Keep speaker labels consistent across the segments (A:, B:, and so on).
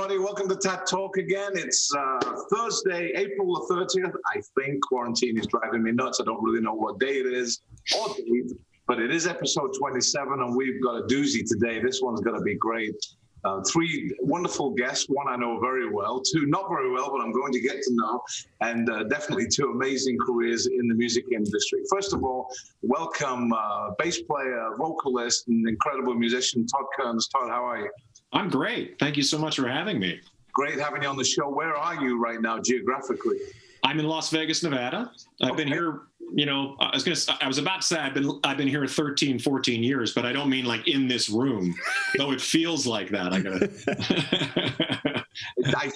A: everybody. Welcome to Tat Talk again. It's Thursday, April the 30th. I think quarantine is driving me nuts. I don't really know what day it is or date, but it is episode 27, and we've got a doozy today. This one's going to be great. Three wonderful guests, one I know very well, two not very well, but I'm going to get to know, and definitely two amazing careers in the music industry. First of all, welcome bass player, vocalist, and incredible musician, Todd Kerns. Todd, how are you?
B: I'm great. Thank you so much for having me.
A: Great having you on the show. Where are you right now geographically?
B: I'm in Las Vegas, Nevada. I've been here, I was about to say I've been here 13, 14 years, but I don't mean like in this room, though it feels like that.
A: I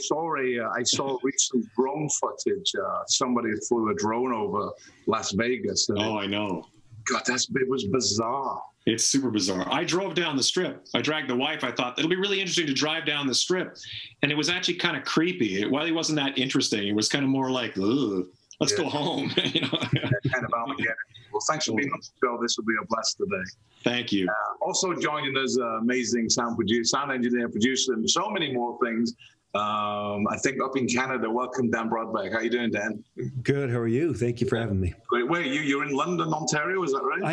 A: saw recent drone footage. Somebody flew a drone over Las Vegas.
B: I know.
A: God, it was bizarre.
B: It's super bizarre. I drove down the strip. I dragged the wife. I thought it'll be really interesting to drive down the strip. And it was actually kind of creepy. It wasn't that interesting. It was kind of more like, ugh, let's go home.
A: Kind of Armageddon. Well, thanks for being on the show. This will be a blast today.
B: Thank you.
A: Also joining us, amazing sound engineer, producer, and so many more things. I think up in Canada. Welcome, Dan Brodbeck. How you doing, Dan?
C: Good. How are you? Thank you for having me.
A: Great. Where are you? You're in London, Ontario. Is that right?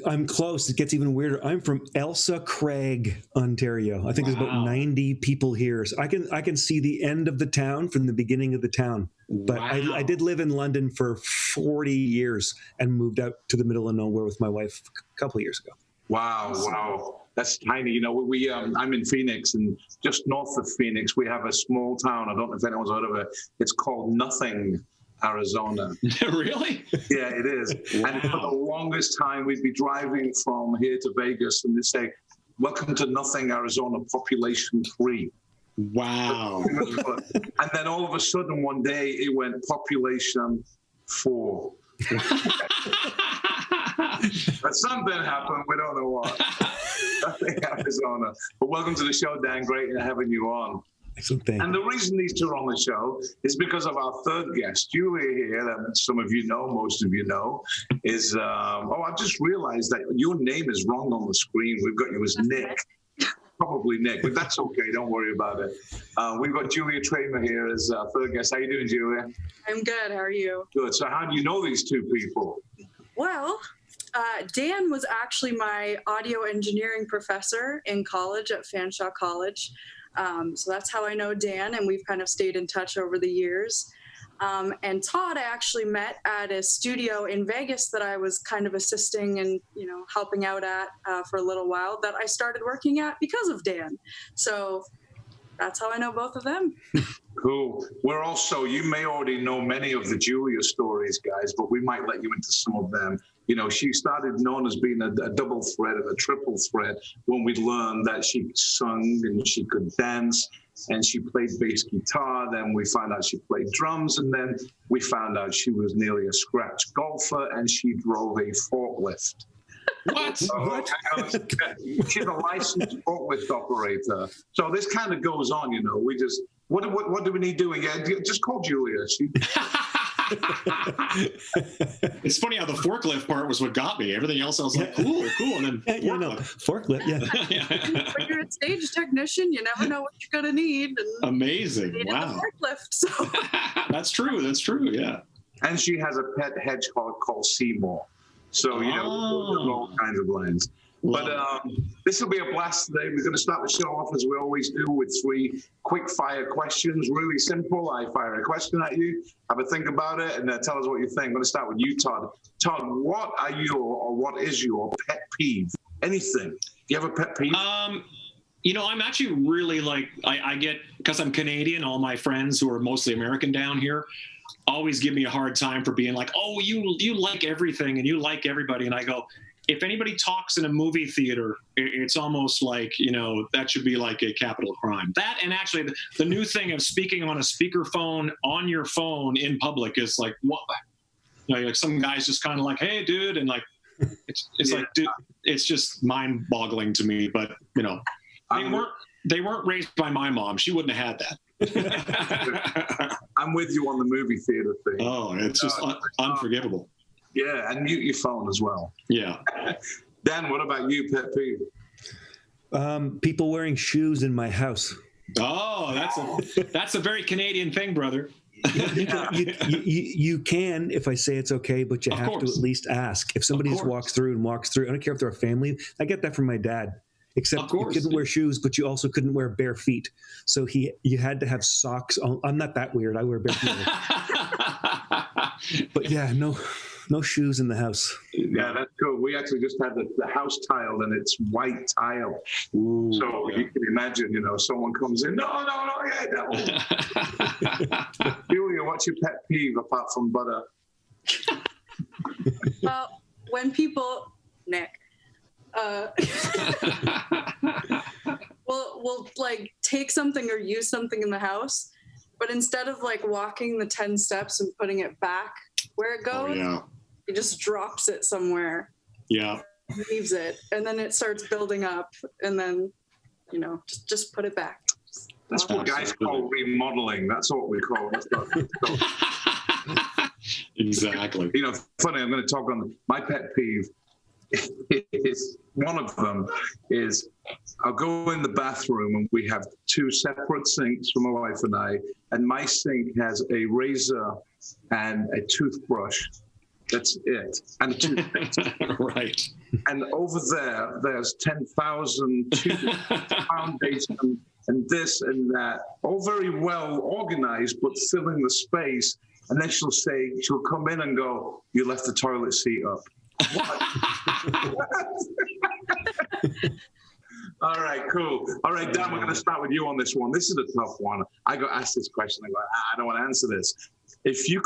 C: I'm close. It gets even weirder. I'm from Elsa Craig, Ontario. I think There's about 90 people here. So I can see the end of the town from the beginning of the town. But I did live in London for 40 years and moved out to the middle of nowhere with my wife a couple of years ago.
A: Wow. That's tiny. You know, I'm in Phoenix, and just north of Phoenix, we have a small town. I don't know if anyone's heard of it. It's called Nothing, Arizona.
B: Really?
A: Yeah, it is. Wow. And for the longest time, we'd be driving from here to Vegas, and they'd say, "Welcome to Nothing, Arizona, population 3."
B: Wow.
A: And then all of a sudden, one day, it went population 4. But something happened. We don't know what. Nothing, Arizona. But welcome to the show, Dan. Great having you on.
C: Excellent. Thank you.
A: And the reason these two are on the show is because of our third guest, Julia here, that some of you know, most of you know, is, I've just realized that your name is wrong on the screen. We've got you as Nick. Probably Nick, but that's okay. Don't worry about it. We've got Julia Tramer here as third guest. How you doing, Julia?
D: I'm good. How are you?
A: Good. So how do you know these two people?
D: Well, Dan was actually my audio engineering professor in college at Fanshawe College. So that's how I know Dan, and we've kind of stayed in touch over the years. And Todd I actually met at a studio in Vegas that I was kind of assisting and, helping out at for a little while that I started working at because of Dan. So that's how I know both of them.
A: Cool. We're also, you may already know many of the Julia stories, guys, but we might let you into some of them. She started known as being a double threat and a triple threat when we learned that she sung and she could dance and she played bass guitar. Then we found out she played drums, and then we found out she was nearly a scratch golfer and she drove a forklift.
B: What?
A: What? She's a licensed forklift operator. So this kind of goes on, We just, what do we need doing? Yeah, just call Julia.
B: It's funny how the forklift part was what got me. Everything else I was like, cool. And then
C: forklift, yeah.
D: When you're a stage technician, you never know what you're going to need. And
B: amazing. Wow.
D: Forklift, so.
B: That's true, yeah.
A: And she has a pet hedgehog called Seymour. So, all kinds of lines. But this will be a blast today. We're going to start the show off as we always do with 3 quick fire questions. Really simple. I fire a question at you. Have a think about it and tell us what you think. I'm going to start with you, Todd. Todd, what is your pet peeve? Anything. Do you have a pet peeve?
B: I'm actually really I get, because I'm Canadian, all my friends who are mostly American down here always give me a hard time for being like, oh, you like everything and you like everybody. And I go, if anybody talks in a movie theater, it's almost like, that should be like a capital crime. That, and actually the new thing of speaking on a speakerphone on your phone in public is like, what? Like some guy's just kind of like, hey, dude. And like, it's like, dude, it's just mind boggling to me. But, they weren't raised by my mom. She wouldn't have had that.
A: I'm with you on the movie theater thing.
B: Oh, it's just unforgivable.
A: Yeah, and mute your phone as well.
B: Yeah.
A: Dan, what about you, pet peeve?
C: People wearing shoes in my house.
B: Oh, that's a very Canadian thing, brother.
C: You can, if I say it's okay, but you
B: Of
C: have to
B: course.
C: at least ask. If somebody just walks through, I don't care if they're a family. I get that from my dad. Except you couldn't wear shoes, but you also couldn't wear bare feet. So you had to have socks on. I'm not that weird. I wear bare feet. But yeah, no shoes in the house.
A: Yeah, that's cool. We actually just had the house tiled, and it's white tile.
B: Ooh,
A: So you can imagine, someone comes in. No, yeah, that one. Julia, what's your pet peeve apart from butter?
D: Well, when people, Nick, we'll like take something or use something in the house, but instead of like walking the 10 steps and putting it back where it goes, he just drops it somewhere.
B: Yeah.
A: leaves it, and then it starts building up, and then, you know, just put it back.
E: That's what guys call remodeling. That's what we call it.
B: Exactly.
E: You know, funny, I'm going to talk on my pet peeve. Is one of them is I'll go in the bathroom and we have two separate sinks for my wife and I, and my sink has a razor and a toothbrush. That's it. And a toothpaste.
B: Right.
E: And over there, there's 10,000 tubes, foundation, and this and that, all very well organized, but filling the space. And then she'll come in and go, "You left the toilet seat up." What? All right, cool. All right, Dan, we're going to start with you on this one. This is a tough one. I got asked this question. I go, I don't want to answer this. If you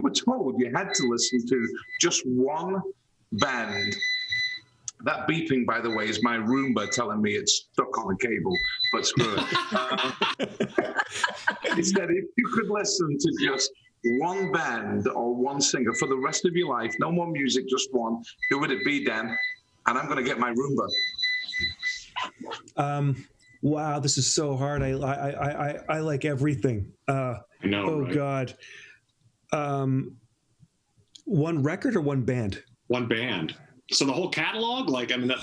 E: were told you had to listen to just one band, that beeping, by the way, is my Roomba telling me it's stuck on a cable, but screw it. It said if you could listen to just one band or one singer for the rest of your life, no more music, just one, who would it be, Dan? And I'm going to get my Roomba.
C: Wow, this is so hard. I like everything.
B: I know.
C: Oh,
B: right?
C: God. One record or one band?
B: One band. So the whole catalog, like, I mean, that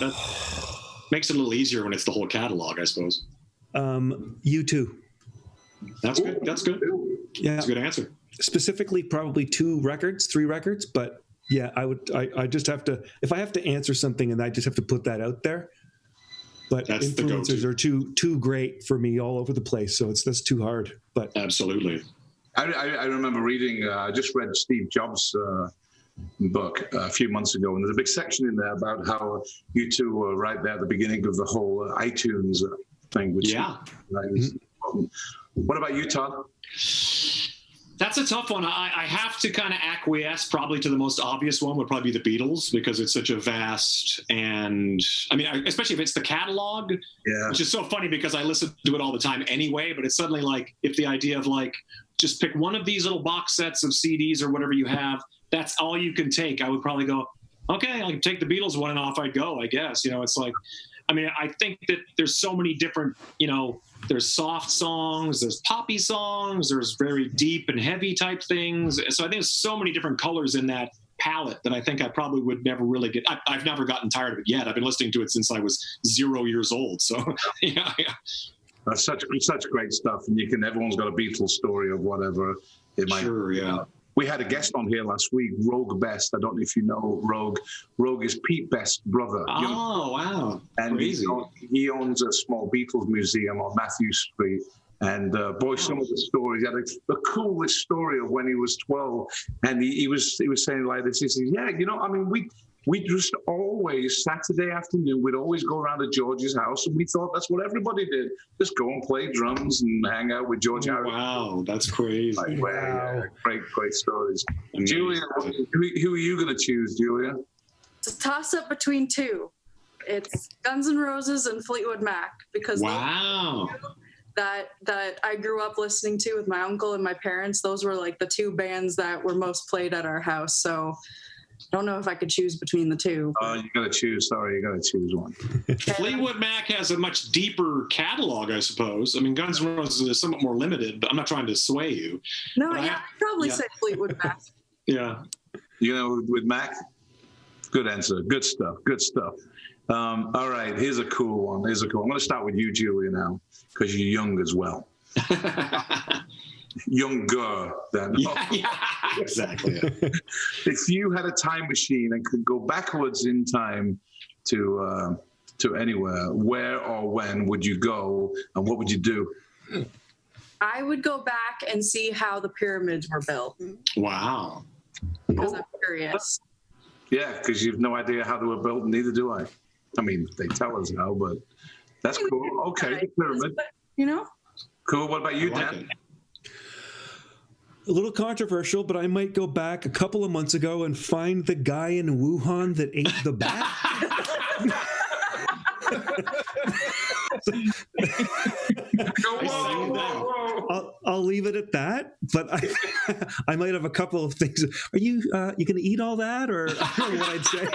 B: makes it a little easier when it's the whole catalog, I suppose.
C: U2.
B: That's good. That's good.
C: Yeah.
B: That's a good answer.
C: Specifically, probably 3 records, but yeah, I just have to, if I have to answer something and I just have to put that out there, but
B: That's
C: influencers are too great for me all over the place. So that's too hard, but
B: absolutely.
E: I remember reading, I just read Steve Jobs' book a few months ago, and there's a big section in there about how U2 were right there at the beginning of the whole iTunes thing. Which is important. What about you, Todd?
B: That's a tough one. I have to kind of acquiesce probably to the most obvious one would probably be the Beatles, because it's such a vast, and I mean, especially if it's the catalog, which is so funny because I listen to it all the time anyway, but it's suddenly like, if the idea of like, just pick one of these little box sets of CDs or whatever you have, that's all you can take, I would probably go, okay, I can take the Beatles one and off I'd go, I guess. You know, it's like, I mean, I think that there's so many different, you know, there's soft songs, there's poppy songs, there's very deep and heavy type things. So I think there's so many different colors in that palette that I think I probably would never really get. I've never gotten tired of it yet. I've been listening to it since I was 0 years old. So yeah.
E: That's such great stuff. And everyone's got a Beatles story of whatever it might.
B: Sure, yeah.
E: We had a guest on here last week, Rogue Best. I don't know if you know Rogue. Rogue is Pete Best's brother.
B: Oh, wow.
E: And
B: crazy.
E: he owns a small Beatles museum on Matthew Street. And boy, some of the stories, he had the coolest story of when he was 12. And he was saying like this, he said, yeah, you know, I mean, we just always, Saturday afternoon, we'd always go around to George's house, and we thought that's what everybody did. Just go and play drums and hang out with George Harrison.
B: Wow, that's crazy.
E: Like, wow. Great stories.
B: Amazing.
E: Julia, who are you going to choose, Julia?
D: It's a toss-up between two. It's Guns N' Roses and Fleetwood Mac, because
B: wow.
D: that I grew up listening to with my uncle and my parents. Those were like the 2 bands that were most played at our house. So I don't know if I could choose between the 2.
E: Oh, you got to choose. Sorry, you got to choose one.
B: Fleetwood Mac has a much deeper catalog, I suppose. I mean, Guns N' Roses is somewhat more limited, but I'm not trying to sway you.
D: No, I'd probably say Fleetwood Mac.
B: Yeah.
E: You know, with Mac, good answer. Good stuff. All right, here's a cool one. I'm going to start with you, Julia, now, because you're young as well. Younger than.
B: Yeah, exactly.
E: If you had a time machine and could go backwards in time to anywhere, where or when would you go, and what would you do?
D: I would go back and see how the pyramids were built
B: Wow.
D: because I'm curious.
E: Yeah, because you've no idea how they were built, and neither do I. I mean, they tell us how, but that's cool. Okay, the pyramid.
D: You know?
E: Cool. What about you,
B: I like
E: Dan?
B: it.
C: A little controversial, but I might go back a couple of months ago and find the guy in Wuhan that ate the bat. I'll leave it at that, but I might have a couple of things. Are you going to eat all that, or I don't know what I'd say?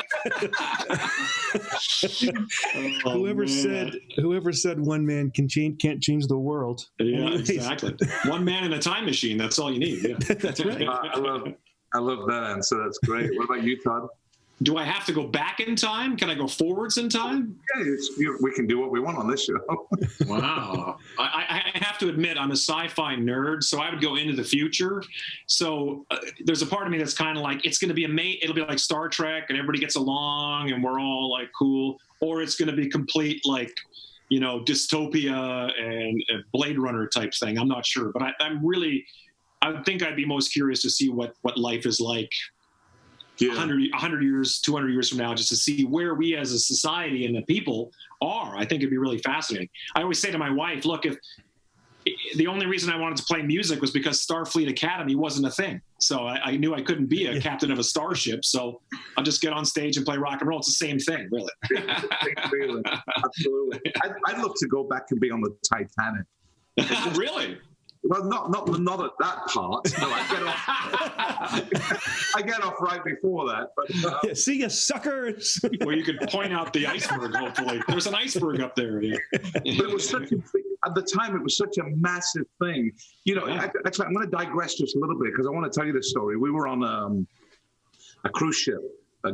C: Whoever said one man can't change the world.
B: Yeah,
C: Anyways.
B: exactly. One man in a time machine. That's all you need. Yeah.
C: That's right.
E: I love that answer. That's great. What about you, Todd?
B: Do I have to go back in time? Can I go forwards in time?
E: Yeah, we can do what we want on this show.
B: Wow. I have to admit, I'm a sci-fi nerd, so I would go into the future. So there's a part of me that's kind of like, it's going to be it'll be like Star Trek, and everybody gets along, and we're all like cool. Or it's going to be complete like, dystopia and Blade Runner type thing. I'm not sure, but I think I'd be most curious to see what life is like.
E: Yeah.
B: 100 years, 200 years from now, just to see where we as a society and the people are. I think it'd be really fascinating. I always say to my wife, look, if the only reason I wanted to play music was because Starfleet Academy wasn't a thing. So I knew I couldn't be a captain of a starship. So I'll just get on stage and play rock and roll. It's the same thing, really.
E: Absolutely. I'd love to go back and be on the Titanic.
B: Really?
E: Well, not at that part. No, I get off right before that. But
C: Yeah, see you, suckers.
B: Well, you could point out the iceberg, hopefully. There's an iceberg up there. Yeah.
E: but it was such at the time, it was such a massive thing. Actually, I'm going to digress just a little bit because I want to tell you this story. We were on a cruise ship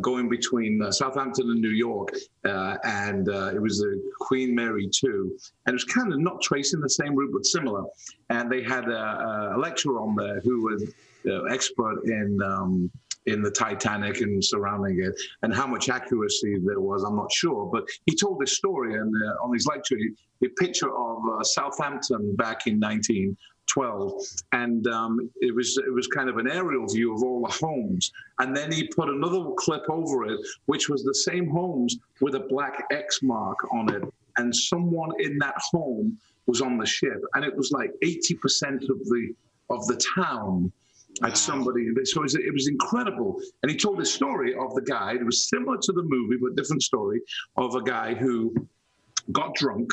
E: going between Southampton and New York, and it was the Queen Mary 2, and it was kind of not tracing the same route, but similar. And they had a lecturer on there who was expert in the Titanic and surrounding it, and how much accuracy there was, I'm not sure. But he told this story, and on his lecture, a picture of Southampton back in 1912, and it was kind of an aerial view of all the homes, and then he put another clip over it, which was the same homes with a black X mark on it, and someone in that home was on the ship, and it was like 80% of the town had somebody. So it was incredible, and he told this story of the guy. It was similar to the movie, but different story of a guy who got drunk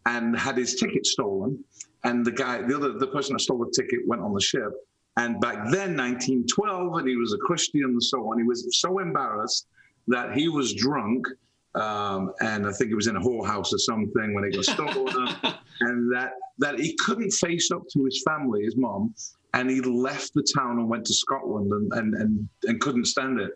E: and had his ticket stolen. And the person that stole the ticket went on the ship. And back then, 1912, and he was a Christian and so on, he was so embarrassed that he was drunk. And I think he was in a whorehouse or something when he got stolen. And that he couldn't face up to his family, his mom. And he left the town and went to Scotland and couldn't stand it.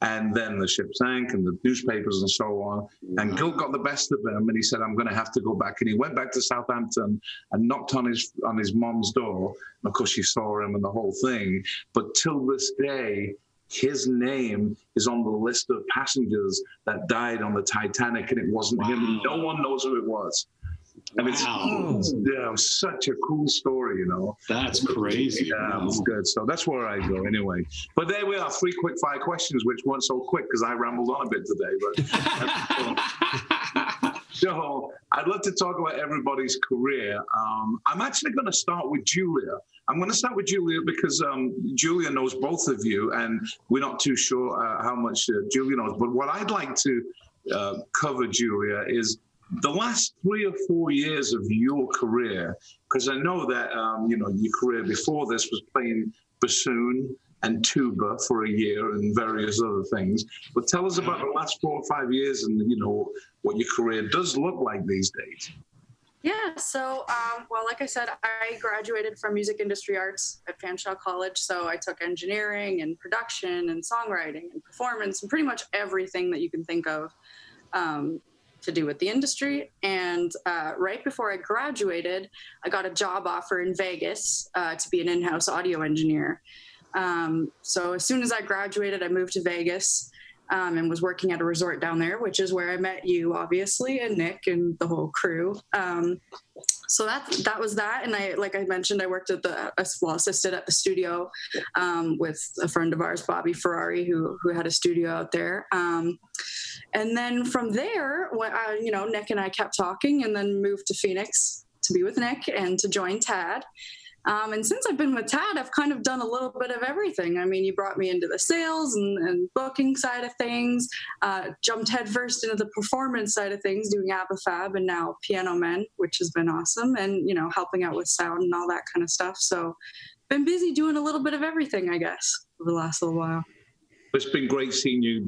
E: And then the ship sank and the newspapers and so on. And guilt got the best of him. And he said, I'm going to have to go back. And he went back to Southampton and knocked on his mom's door. And of course, she saw him and the whole thing. But till this day, his name is on the list of passengers that died on the Titanic. And it wasn't him. No one knows who it was. And it was such a cool story,
B: That's crazy.
E: Yeah, it was good. So that's where I go anyway. But there we are, 3 quick fire questions, which weren't so quick because I rambled on a bit today. But so I'd love to talk about everybody's career. I'm actually going to start with Julia. I'm going to start with Julia because Julia knows both of you, and we're not too sure how much Julia knows. But what I'd like to cover, Julia, is the last 3 or 4 years of your career, because I know that your career before this was playing bassoon and tuba for a year and various other things. But tell us about the last 4 or 5 years and what your career does look like these days.
D: Yeah, so, like I said, I graduated from music industry arts at Fanshawe College, so I took engineering and production and songwriting and performance and pretty much everything that you can think of. to do with the industry. And right before I graduated, I got a job offer in Vegas to be an in-house audio engineer. So as soon as I graduated, I moved to Vegas and was working at a resort down there, which is where I met you, obviously, and Nick and the whole crew. So that was that. And like I mentioned, I worked at assisted at the studio with a friend of ours, Bobby Ferrari, who had a studio out there. And then from there, Nick and I kept talking, and then moved to Phoenix to be with Nick and to join Tad. And since I've been with Tad, I've kind of done a little bit of everything. I mean, you brought me into the sales and booking side of things, jumped headfirst into the performance side of things, doing ABBA Fab and now Piano Men, which has been awesome, and, helping out with sound and all that kind of stuff. So been busy doing a little bit of everything, I guess, over the last little while.
E: It's been great seeing you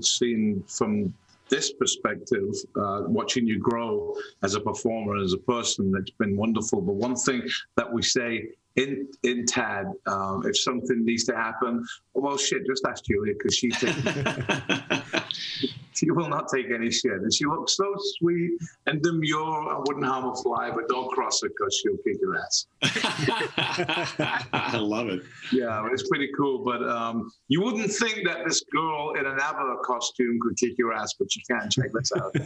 E: from this perspective, watching you grow as a performer, as a person. It's been wonderful. But one thing that we say in Tad, if something needs to happen, well, shit, just ask Julia, because she will not take any shit. And she looks so sweet and demure. I wouldn't harm a fly, but don't cross her because she'll kick your ass.
B: I love it.
E: Yeah, it's pretty cool. But you wouldn't think that this girl in an ABBA costume could kick your ass, but you can. Check this out.
F: See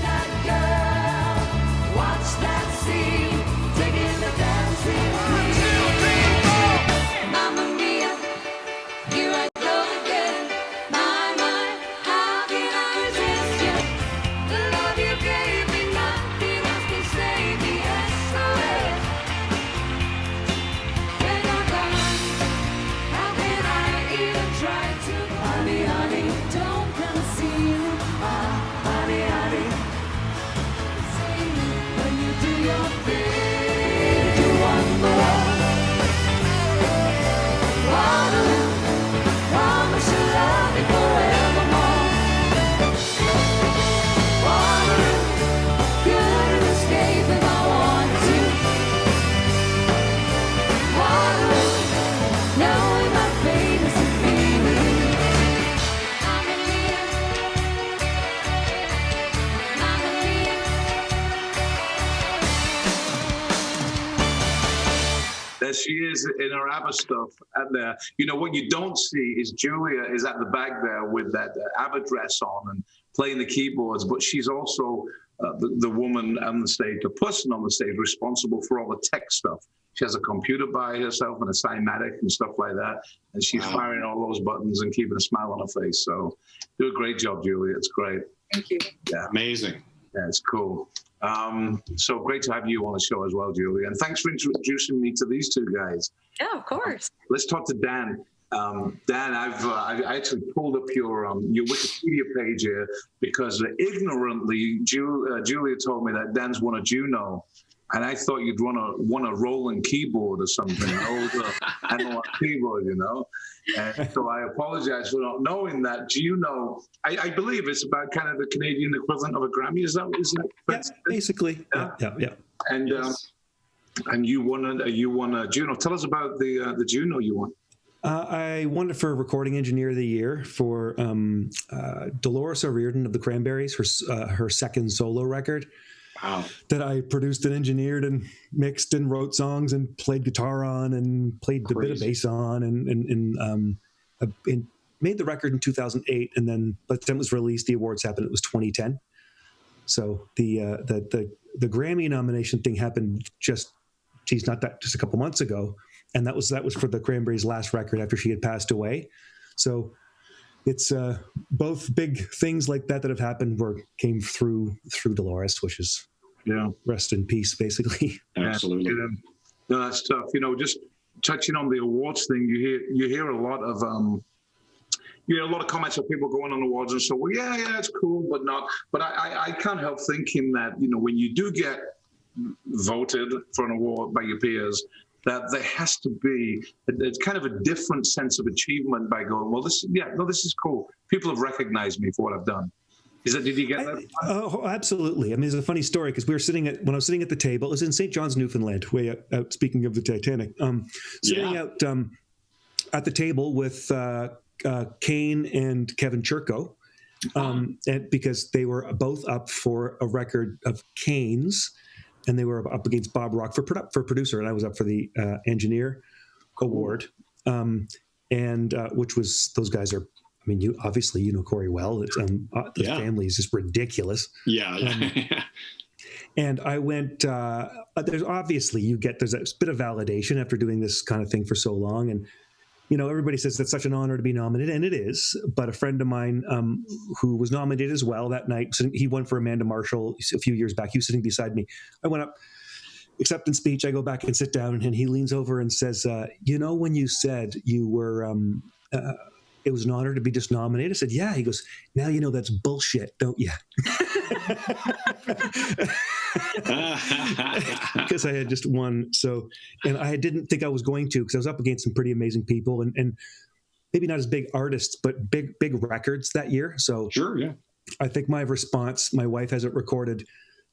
F: that girl, watch that scene, taking the dancing queen. 1, 2, 3, 4. Mamma mia, here I go again. My, how can I resist you? The love you gave me, nothing else can save me. SOS. When you're gone, how can I even try to? Honey, honey, don't conceal. Honey, honey, see when you do your thing, do one more. Waterloo, promise you'll love me forevermore. Waterloo, couldn't escape if I wanted to. Waterloo, knowing my fate is to be with you. Mamma mia, mamma mia.
E: There she is in her ABBA stuff. And what you don't see is Julia is at the back there with that ABBA dress on and playing the keyboards, but she's also the woman on the stage, the person on the stage responsible for all the tech stuff. She has a computer by herself and a Cymatic and stuff like that, and she's firing all those buttons and keeping a smile on her face. So do a great job, Julia. It's great.
D: Thank you.
E: Yeah,
B: Amazing.
E: yeah, it's cool. So great to have you on the show as well, Julia. And thanks for introducing me to these two guys.
D: Yeah, of course.
E: Let's talk to Dan. Dan, I actually pulled up your Wikipedia page here because ignorantly Julia told me that Dan's won a Juno, and I thought you'd won a Roland keyboard or something, an older analog keyboard, And so I apologize for not knowing that. Juno, I believe it's about kind of the Canadian equivalent of a Grammy. Is that?
C: Yeah, basically. Yeah.
E: And
B: Yes.
E: And you won a Juno. Tell us about the Juno you won.
C: I won it for Recording Engineer of the Year for Dolores O'Riordan of the Cranberries, her second solo record.
B: Wow.
C: That I produced and engineered and mixed and wrote songs and played guitar on and played a bit of bass on and made the record in 2008. And then by the time it was released, the awards happened. It was 2010. So the Grammy nomination thing happened just a couple months ago. And that was for the Cranberries' last record after she had passed away. So it's both big things like that have happened came through Dolores, which is rest in peace, basically.
B: Absolutely.
E: Yeah. No, that's tough. Just touching on the awards thing, you hear a lot of comments of people going on awards and so, well, yeah, it's cool, but not. But I can't help thinking that when you do get voted for an award by your peers, that there has to be it's kind of a different sense of achievement by going, well, this is cool. People have recognized me for what I've done. Did you get that?
C: Oh, absolutely. I mean, there's a funny story because when I was sitting at the table, it was in St. John's, Newfoundland, way out, speaking of the Titanic, sitting out at the table with Kane and Kevin Churko. and because they were both up for a record of Kane's, and they were up against Bob Rock for producer, and I was up for the engineer award, and which was, those guys are, I mean, you obviously, you know Corey well. It's, the family is just ridiculous.
B: Yeah.
C: And I went, there's obviously, there's a bit of validation after doing this kind of thing for so long. And, you know, everybody says that's such an honor to be nominated, and it is. But a friend of mine who was nominated as well that night, he won for Amanda Marshall a few years back. He was sitting beside me. I went up, acceptance speech. I go back and sit down, and he leans over and says, you know, when you said you were, it was an honor to be just nominated. I said, yeah. He goes, now you know that's bullshit, don't you? Because I had just won. So, and I didn't think I was going to, because I was up against some pretty amazing people, and maybe not as big artists, but big records that year. So
B: sure, yeah.
C: I think my response, my wife has it recorded.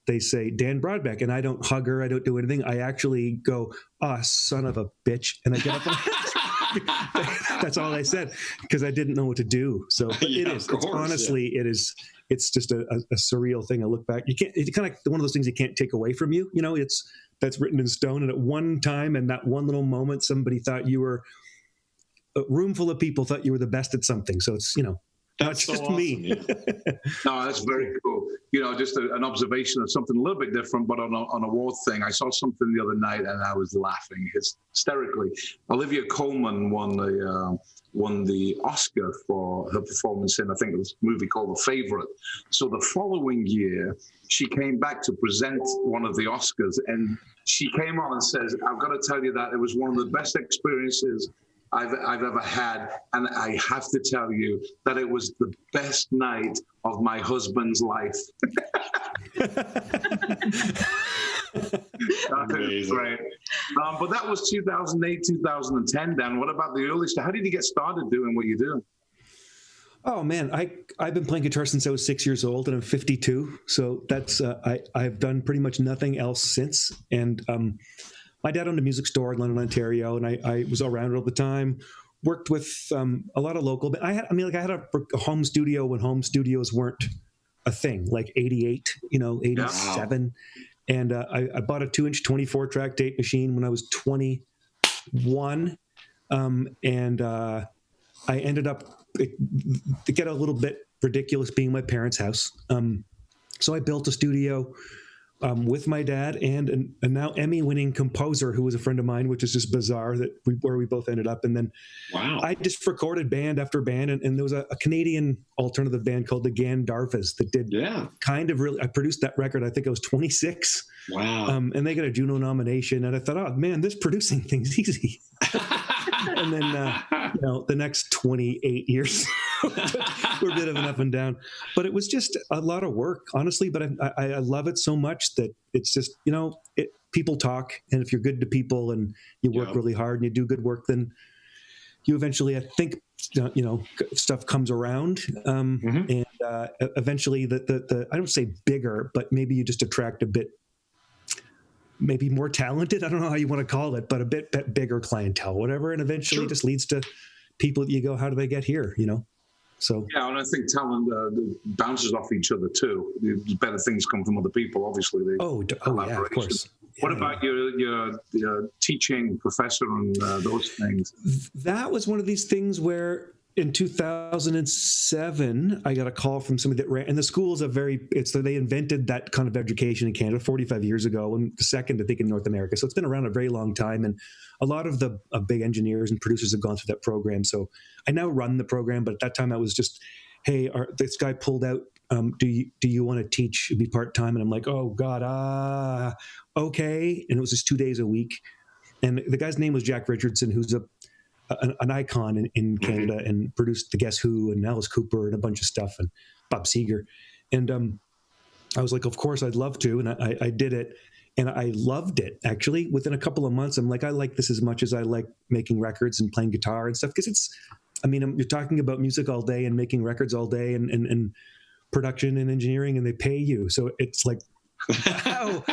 C: They say, Dan Brodbeck, and I don't hug her. I don't do anything. I actually go, son of a bitch. And I get up. That's all I said, because I didn't know what to do. So it is. Course, honestly, it is. It's just a surreal thing. I look back. You can't. It's kind of like one of those things you can't take away from you. You know, that's written in stone. And at one time, and that one little moment, somebody thought you were. A room full of people thought you were the best at something. So it's, you know. That's just awesome, me. Yeah.
E: No, that's very cool. You know, just an observation of something a little bit different, but on an award thing. I saw something the other night and I was laughing hysterically. Olivia Colman won the Oscar for her performance in, I think it was a movie called The Favorite. So the following year, she came back to present one of the Oscars, and she came on and says, I've got to tell you that it was one of the best experiences I've ever had, and I have to tell you that it was the best night of my husband's life. That's great. But that was 2008, 2010, Dan. What about the early stuff? How did you get started doing what you do?
C: Oh man, I've been playing guitar since I was 6 years old, and I'm 52. So that's I've done pretty much nothing else since. And my dad owned a music store in London, Ontario, and I was around it all the time. Worked with a lot of local. But I had a home studio when home studios weren't a thing, like 88, 87. Wow. And I bought a 2-inch 24-track tape machine when I was 21. And I ended up, to get a little bit ridiculous, being my parents' house. So I built a studio with my dad and a now Emmy-winning composer who was a friend of mine, which is just bizarre where we both ended up. And then I just recorded band after band, and there was a Canadian alternative band called the Davies that did kind of really. I produced that record. I think I was 26.
B: Wow!
C: And they got a Juno nomination, and I thought, oh man, this producing thing's easy. And then the next 28 years were a bit of an up and down, but it was just a lot of work, honestly. But I love it so much that it's just, people talk, and if you're good to people and you work really hard and you do good work, then you eventually, I think, stuff comes around, and eventually the I don't say bigger, but maybe you just attract a bit. Maybe more talented, I don't know how you want to call it, but a bit bigger clientele, whatever. And eventually just leads to people that you go, how do they get here? So. Yeah,
E: and I think talent bounces off each other too. Better things come from other people, obviously.
C: Oh yeah, of course.
E: What about your teaching professor and those things?
C: That was one of these things where in 2007, I got a call from somebody that ran, and the school is they invented that kind of education in Canada 45 years ago, and the second, I think, in North America. So it's been around a very long time, and a lot of the big engineers and producers have gone through that program. So I now run the program, but at that time I was just, hey, this guy pulled out, do you want to teach, be part-time? And I'm like, oh God, okay. And it was just 2 days a week. And the guy's name was Jack Richardson, who's an icon in Canada, and produced the Guess Who and Alice Cooper and a bunch of stuff, and Bob Seger. And I was like, of course I'd love to. And I did it, and I loved it. Actually, within a couple of months, I'm like, I like this as much as I like making records and playing guitar and stuff. Because you're talking about music all day and making records all day and production and engineering, and they pay you. So it's like, wow.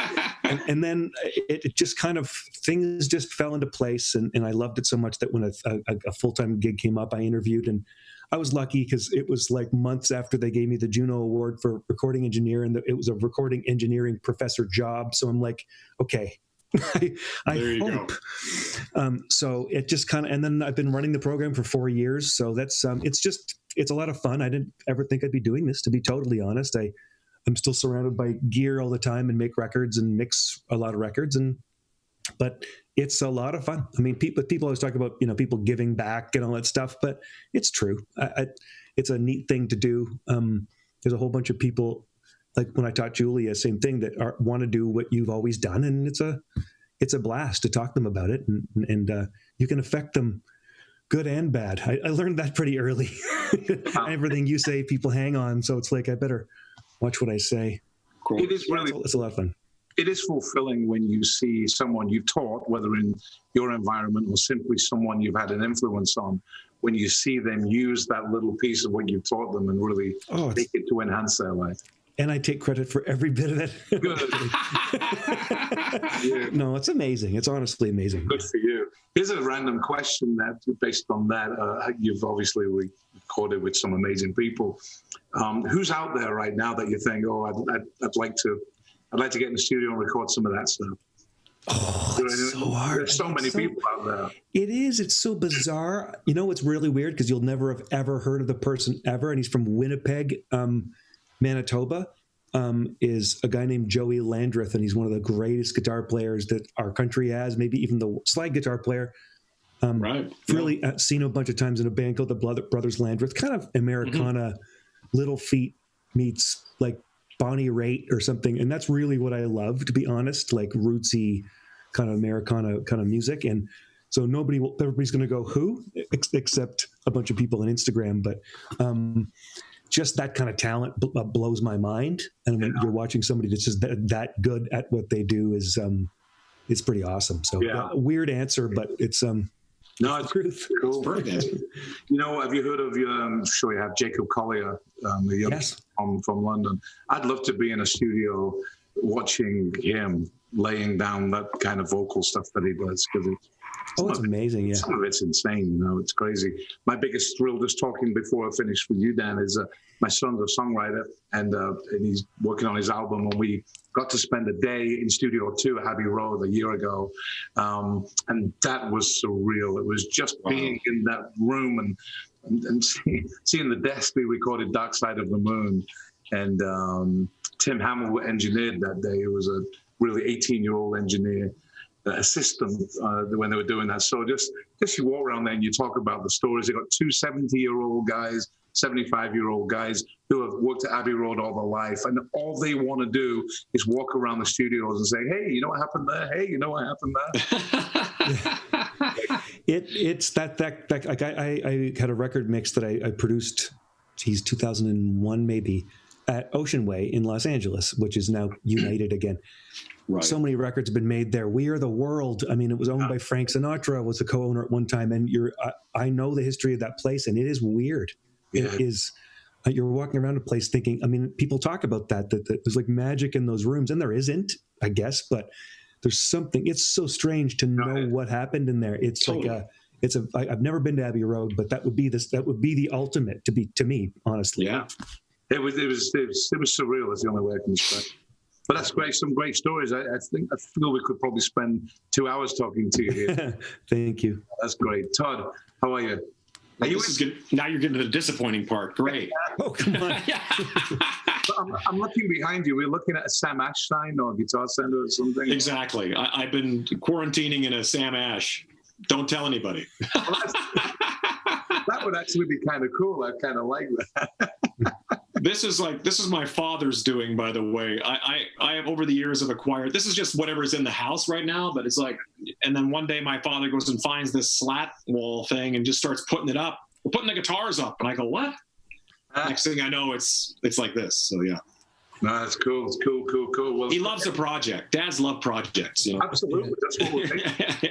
C: And then it just kind of, things just fell into place, and I loved it so much that when a full-time gig came up, I interviewed, and I was lucky because it was like months after they gave me the Juno Award for recording engineer, and it was a recording engineering professor job. So I'm like, okay, I
B: There you
C: hope. So it just kind of, and then I've been running the program for 4 years. So that's, it's a lot of fun. I didn't ever think I'd be doing this, to be totally honest. I'm still surrounded by gear all the time and make records and mix a lot of records, but it's a lot of fun. I mean, people always talk about, people giving back and all that stuff, but it's true. It's a neat thing to do. There's a whole bunch of people, like when I taught Julia, same thing, that want to do what you've always done. And it's a blast to talk to them about it. And you can affect them good and bad. I learned that pretty early. Everything you say, people hang on. So it's like, I better watch what I say.
B: Cool.
E: It is really,
C: it's a lot of fun.
E: it is fulfilling when you see someone you've taught, whether in your environment or simply someone you've had an influence on, when you see them use that little piece of what you've taught them and really take it to enhance their life.
C: And I take credit for every bit of it.
E: Good. Yeah.
C: No, it's amazing. It's honestly amazing.
E: Good for you. Here's a random question that, based on that, you've obviously recorded with some amazing people. Who's out there right now that you think, I'd like to get in the studio and record some of that stuff?
C: Oh, it's so hard.
E: There's so many people out there.
C: It is. It's so bizarre. You know, it's really weird because you'll never have ever heard of the person ever. And he's from Winnipeg, Manitoba. Is a guy named Joey Landreth, and he's one of the greatest guitar players that our country has, maybe even the slide guitar player.
B: Right.
C: Really seen him a bunch of times in a band called the Brothers Landreth, kind of Americana, Little Feat meets like Bonnie Raitt or something. And that's really what I love, to be honest, like rootsy kind of Americana kind of music. And so everybody's going to go, who? Except a bunch of people on Instagram. But just that kind of talent blows my mind. And when you're watching somebody that's just that good at what they do is pretty awesome. So weird answer, but it's
E: no, it's
C: truth.
E: Cool. Perfect. You know, have you heard of I'm sure you have, Jacob Collier, the young from London? I'd love to be in a studio watching him laying down that kind of vocal stuff that he does, because
C: it's amazing. Yeah,
E: some of it's insane. It's crazy. My biggest thrill, just talking before I finish with you, Dan, is my son's a songwriter, and he's working on his album, and we got to spend a day in Studio 2 at Abbey Road a year ago, and that was surreal. It was just being in that room and seeing the desk we recorded Dark Side of the Moon, and Tim Hamill engineered that day. It was a really 18-year-old engineer assistant when they were doing that. So just you walk around there and you talk about the stories. They got two 70-year-old guys, 75-year-old guys who have worked at Abbey Road all their life, and all they want to do is walk around the studios and say, "Hey, you know what happened there? Hey, you know what happened there?"
C: It's that like I had a record mix that I produced, 2001 maybe, at Ocean Way in Los Angeles, which is now United again. Right. So many records have been made there. We Are the World. I mean, it was owned by Frank Sinatra, was the co-owner at one time. And I know the history of that place, and it is weird. Yeah. It is. You're walking around a place thinking, I mean, people talk about that there's like magic in those rooms, and there isn't, I guess, but there's something. It's so strange to know what happened in there. It's totally. I've never been to Abbey Road, but that would be the ultimate to me, honestly.
E: Yeah. It was surreal. That's the only way I can describe it. But that's great. Some great stories. I feel we could probably spend 2 hours talking to you here.
C: Thank you.
E: That's great. Todd, how are you?
B: Now you're getting to the disappointing part. Great.
C: Oh, come on.
E: I'm looking behind you. We're looking at a Sam Ash sign or a Guitar Center or something.
B: Exactly. I've been quarantining in a Sam Ash. Don't tell anybody.
E: That would actually be kind of cool. I kind of like that.
B: This is my father's doing, by the way. I have over the years have acquired, this is just whatever's in the house right now, but it's like, and then one day my father goes and finds this slat wall thing and just starts putting it up. We're putting the guitars up. And I go, what? Next thing I know, it's like this. So yeah.
E: No, that's cool. It's cool. Well,
B: he loves a project. Dads love projects.
E: Absolutely. That's what we're thinking.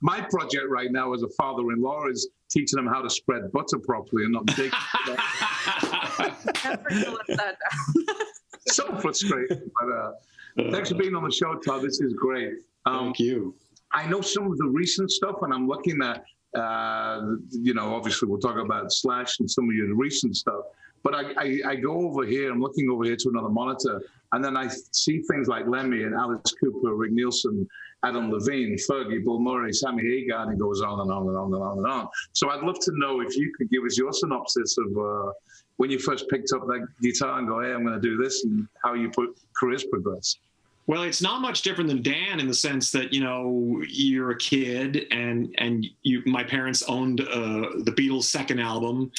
E: My project right now as a father-in-law is teaching them how to spread butter properly and not dig.
D: Never to let that down.
E: So frustrating. But thanks for being on the show, Todd. This is great.
B: Thank you.
E: I know some of the recent stuff, and I'm looking at Obviously we'll talk about Slash and some of your recent stuff. But I go over here, I'm looking over here to another monitor, and then I see things like Lemmy and Alice Cooper, Rick Nielsen, Adam Levine, Fergie, Bill Murray, Sammy Hagar, and it goes on and on and on and on and on. So I'd love to know if you could give us your synopsis of when you first picked up that guitar and go, hey, I'm going to do this, and how your careers progressed.
B: Well, it's not much different than Dan in the sense that, you're a kid and my parents owned the Beatles' second album,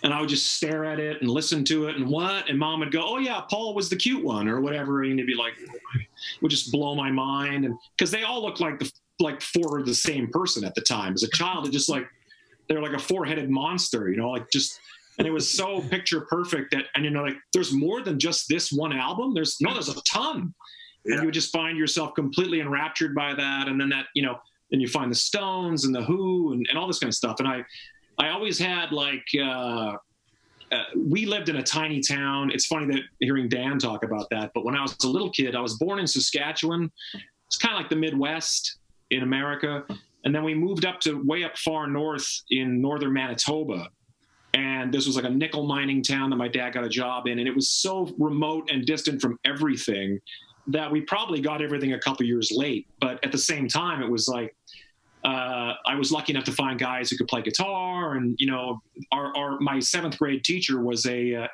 B: and I would just stare at it and listen to it and what? And Mom would go, oh yeah, Paul was the cute one or whatever. And it'd be like, it would just blow my mind. And because they all looked like four of the same person at the time. As a child, it just they're like a four-headed monster, and it was so picture perfect that, there's more than just this one album. There's a ton. Yeah. And you would just find yourself completely enraptured by that. And then then you find the Stones and the Who and all this kind of stuff. And I always had we lived in a tiny town. It's funny that hearing Dan talk about that. But when I was a little kid, I was born in Saskatchewan. It's kind of like the Midwest in America. And then we moved up to way up far north in northern Manitoba. And this was like a nickel mining town that my dad got a job in. And it was so remote and distant from everything that we probably got everything a couple years late. But at the same time, it was like, I was lucky enough to find guys who could play guitar. And, my 7th grade teacher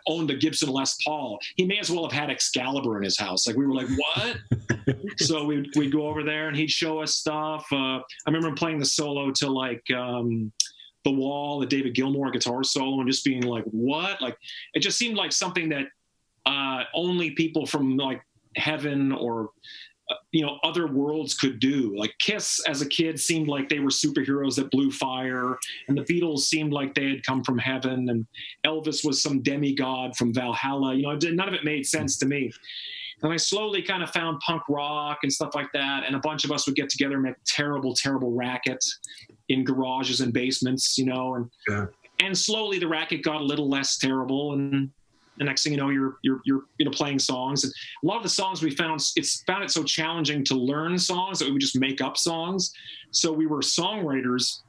B: owned a Gibson Les Paul. He may as well have had Excalibur in his house. Like, we were like, what? So we'd go over there and he'd show us stuff. I remember playing the solo to The Wall, the David Gilmour guitar solo, and just being like, what? Like, it just seemed like something that only people from heaven or other worlds could do. Like Kiss as a kid seemed like they were superheroes that blew fire, and the Beatles seemed like they had come from heaven, and Elvis was some demigod from Valhalla. None of it made sense to me. And I slowly kind of found punk rock and stuff like that, and a bunch of us would get together and make terrible racket in garages and basements, and slowly the racket got a little less terrible, and the next thing you know, you're playing songs. And a lot of the songs we found it so challenging to learn songs that we would just make up songs. So we were songwriters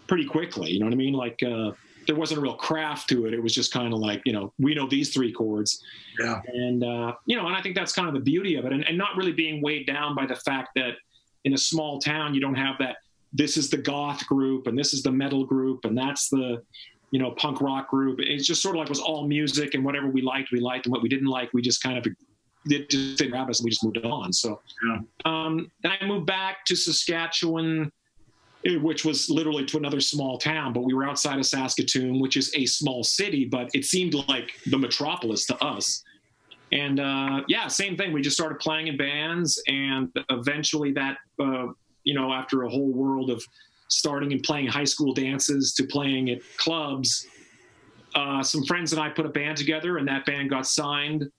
B: pretty quickly. You know what I mean? Like there wasn't a real craft to it. It was just kind of like, we know these 3 chords. Yeah. And and I think that's kind of the beauty of it, and not really being weighed down by the fact that in a small town you don't have that. This is the goth group, and this is the metal group, and that's the punk rock group. It's just sort of was all music, and whatever we liked, and what we didn't like, we just kind of didn't grab us, and we just moved on. So then I moved back to Saskatchewan, which was literally to another small town, but we were outside of Saskatoon, which is a small city, but it seemed like the metropolis to us. And same thing. We just started playing in bands, and eventually that, after a whole world of starting and playing high school dances to playing at clubs, some friends and I put a band together, and that band got signed.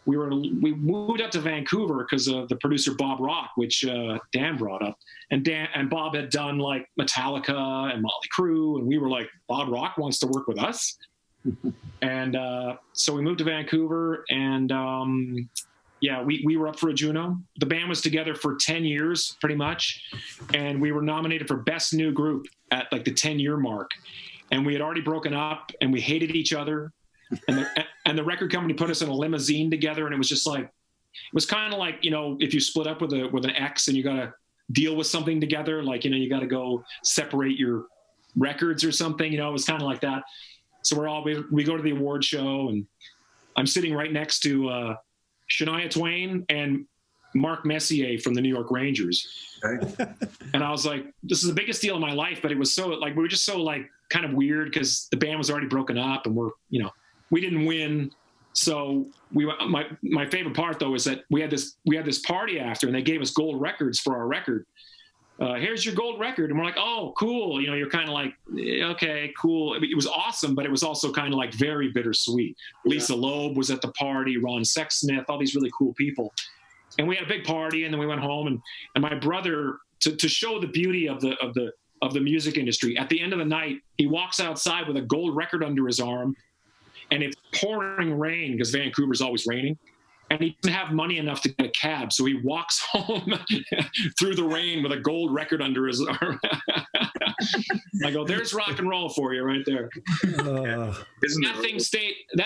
B: We moved up to Vancouver because of the producer Bob Rock, which Dan brought up, and Bob had done like Metallica and Motley Crue, and we were like, Bob Rock wants to work with us. And so we moved to Vancouver, and we were up for a Juno. The band was together for 10 years, pretty much. And we were nominated for Best New Group at the 10-year mark. And we had already broken up, and we hated each other. And the record company put us in a limousine together. And it was just it was kind of like, if you split up with an ex and you got to deal with something together, you got to go separate your records or something, it was kind of like that. So we go to the award show, and I'm sitting right next to, Shania Twain and Mark Messier from the New York Rangers. Okay. And I was like, this is the biggest deal of my life, but it was so we were just so kind of weird because the band was already broken up, and we didn't win. So my favorite part though is that we had this party after, and they gave us gold records for our record. Here's your gold record. And we're like, oh, cool. You're kind of like, okay, cool. It was awesome, but it was also kind of very bittersweet. Yeah. Lisa Loeb was at the party, Ron Sexsmith, all these really cool people. And we had a big party, and then we went home, and my brother, to show the beauty of the music industry, at the end of the night, he walks outside with a gold record under his arm, and it's pouring rain because Vancouver's always raining. And he didn't have money enough to get a cab. So he walks home through the rain with a gold record under his arm. I go, there's rock and roll for you right there. That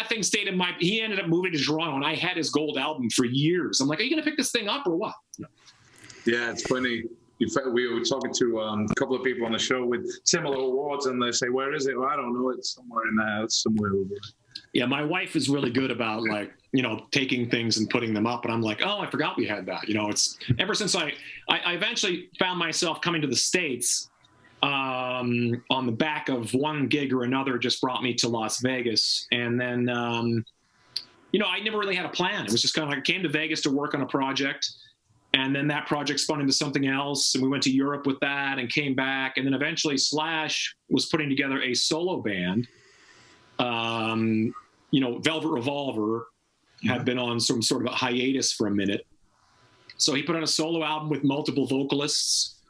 B: thing stayed in my. He ended up moving to Toronto, and I had his gold album for years. I'm like, are you going to pick this thing up or what?
E: Yeah, it's funny. In fact, we were talking to a couple of people on the show with similar awards, and they say, "Where is it?" Well, I don't know. It's somewhere in there. It's somewhere over there.
B: Yeah, my wife is really good about taking things and putting them up, and I'm like, oh, I forgot we had that. It's ever since I eventually found myself coming to the States on the back of one gig or another, just brought me to Las Vegas, and then I never really had a plan. It was just kind of like I came to Vegas to work on a project. And then that project spun into something else, and we went to Europe with that and came back. And then eventually Slash was putting together a solo band. Velvet Revolver had been on some sort of a hiatus for a minute. So he put on a solo album with multiple vocalists.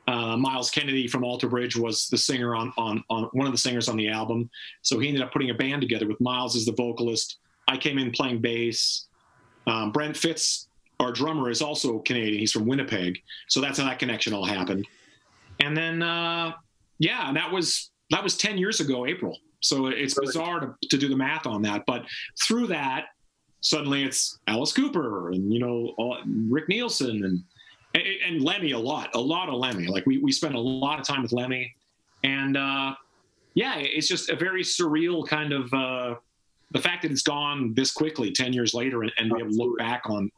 B: Miles Kennedy from Alter Bridge was the singer on one of the singers on the album. So he ended up putting a band together with Miles as the vocalist. I came in playing bass. Brent Fitz, our drummer, is also Canadian. He's from Winnipeg. So that's how that connection all happened. And then, and that was 10 years ago, April. So it's bizarre to do the math on that. But through that, suddenly it's Alice Cooper and, Rick Nielsen and Lemmy a lot of Lemmy. Like we spent a lot of time with Lemmy. And it's just a very surreal kind of, the fact that it's gone this quickly 10 years later and we have to look back on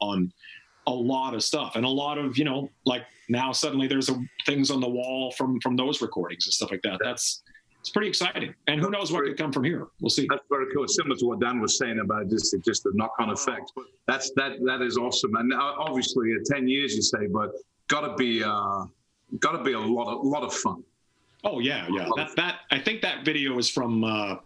B: a lot of stuff and a lot of, like now suddenly there's things on the wall from those recordings and stuff like that. It's pretty exciting. And who knows what could come from here. We'll see.
E: That's very cool. Similar to what Dan was saying about just the knock-on effect. That is awesome. And obviously 10 years you say, but gotta be a lot of fun.
B: Oh yeah. That I think that video is from a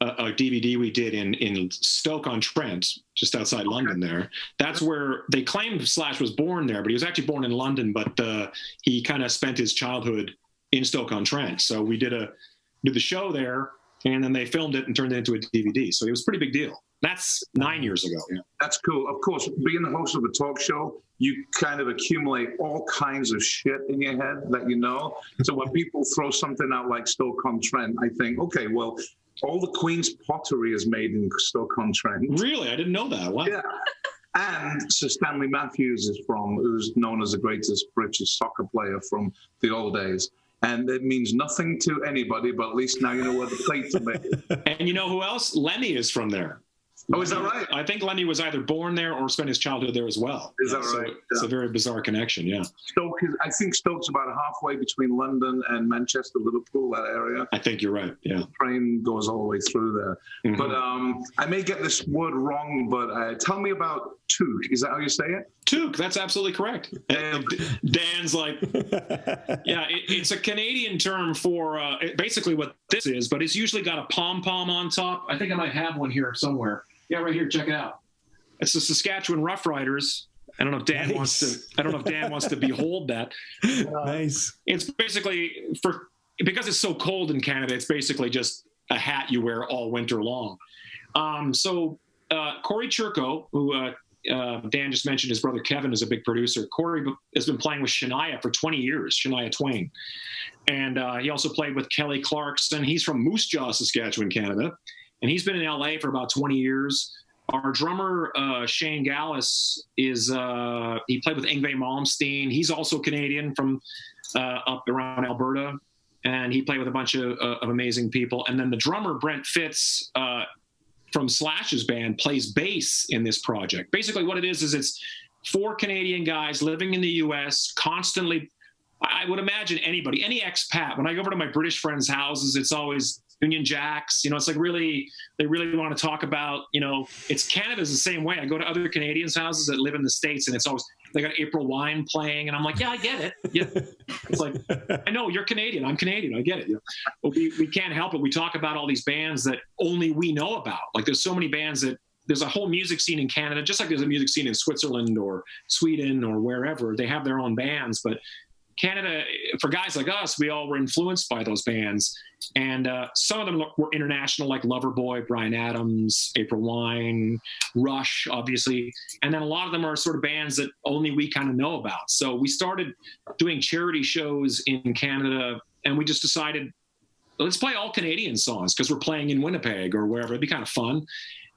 B: DVD we did in Stoke-on-Trent, just outside London there. That's where they claimed Slash was born there, but he was actually born in London, but he kind of spent his childhood in Stoke-on-Trent. So we did the show there, and then they filmed it and turned it into a DVD. So it was a pretty big deal. That's 9 years ago. Yeah.
E: That's cool. Of course, being the host of a talk show, you kind of accumulate all kinds of shit in your head that you know. So when people throw something out like Stoke-on-Trent, I think, okay, well, all the Queen's pottery is made in Stoke-on-Trent.
B: Really? I didn't know that. Wow.
E: Yeah. And Sir Stanley Matthews who's known as the greatest British soccer player from the old days. And it means nothing to anybody, but at least now you know where the plates are made.
B: And you know who else? Lemmy is from there.
E: Oh, is that right?
B: I think Lemmy was either born there or spent his childhood there as well.
E: Is that right?
B: So it's a very bizarre connection, yeah.
E: I think Stoke's about halfway between London and Manchester, Liverpool, that area.
B: I think you're right, yeah.
E: The train goes all the way through there. Mm-hmm. But I may get this word wrong, but tell me about Took. Is that how you say it?
B: Took, that's absolutely correct. Dan's like, yeah, it's a Canadian term for basically what this is, but it's usually got a pom-pom on top. I think I might have one here somewhere. Yeah, right here. Check it out. It's the Saskatchewan Roughriders. I don't know if Dan wants to behold that.
C: Nice.
B: It's basically because it's so cold in Canada. It's basically just a hat you wear all winter long. So Corey Churko, who Dan just mentioned, his brother Kevin is a big producer. Corey has been playing with Shania for 20 years, Shania Twain, and he also played with Kelly Clarkson. He's from Moose Jaw, Saskatchewan, Canada. And he's been in LA for about 20 years. Our drummer, Shane Gallus, he played with Yngwie Malmsteen. He's also Canadian from up around Alberta. And he played with a bunch of amazing people. And then the drummer, Brent Fitz, from Slash's band, plays bass in this project. Basically what it is it's 4 Canadian guys living in the U.S. constantly. I would imagine any expat, when I go over to my British friends' houses, it's always Union Jacks, it's like they really want to talk about, it's Canada's the same way. I go to other Canadians' houses that live in the States and it's always, they got April Wine playing and I'm like, yeah, I get it. Yeah. It's like, I know you're Canadian. I'm Canadian. I get it. Yeah. But we can't help it. We talk about all these bands that only we know about. Like there's so many bands that there's a whole music scene in Canada, just like there's a music scene in Switzerland or Sweden or wherever. They have their own bands, but Canada, for guys like us, we all were influenced by those bands. And some of them were international, like Loverboy, Bryan Adams, April Wine, Rush, obviously. And then a lot of them are sort of bands that only we kind of know about. So we started doing charity shows in Canada and we just decided, let's play all Canadian songs because we're playing in Winnipeg or wherever. It'd be kind of fun.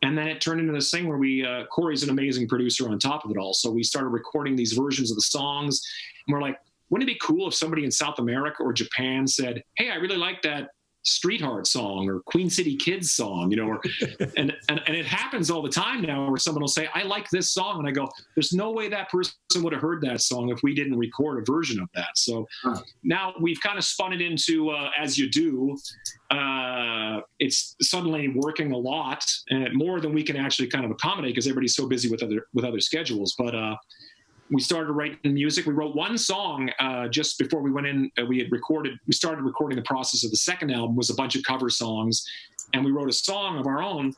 B: And then it turned into this thing where Corey's an amazing producer on top of it all. So we started recording these versions of the songs. And we're like, wouldn't it be cool if somebody in South America or Japan said, hey, I really like that Street Heart song or Queen City Kids song, and it happens all the time now where someone will say, I like this song. And I go, there's no way that person would have heard that song if we didn't record a version of that. So now we've kind of spun it into, as you do, it's suddenly working a lot and more than we can actually kind of accommodate because everybody's so busy with other schedules. But we started writing music. We wrote one song just before we went in. We started recording the process of the second album, was a bunch of cover songs. And we wrote a song of our own.